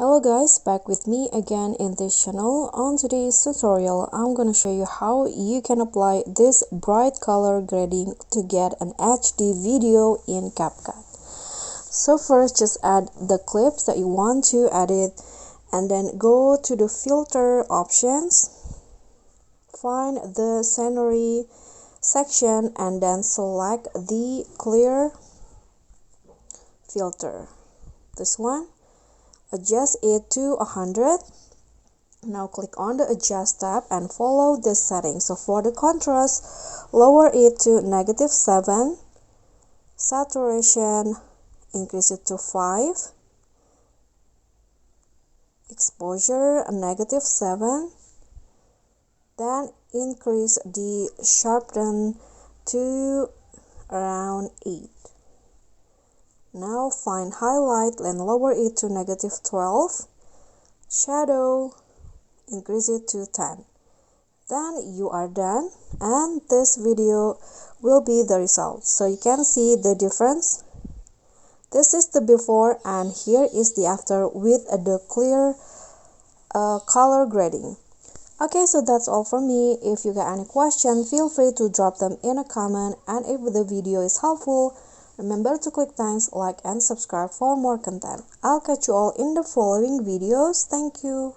Hello guys, back with me again in this channel. On today's tutorial, I'm gonna show you how you can apply this bright color grading to get an HD video in CapCut. So first, just add the clips that you want to edit and then go to the filter options, find the scenery section and then select the clear filter, this one. Adjust it to 100. Now click on the adjust tab and follow this setting. So for the contrast, lower it to -7, saturation increase it to 5, exposure -7, then increase the sharpen to around 8. Now find highlight and lower it to -12, shadow increase it to 10. Then you are done, and this video will be the result. So you can see the difference. This is the before and here is the after with the clear color grading. Okay, so that's all from me. If you got any question, feel free to drop them in a comment, and if the video is helpful, remember to click thanks, like and subscribe for more content. I'll catch you all in the following videos. Thank you.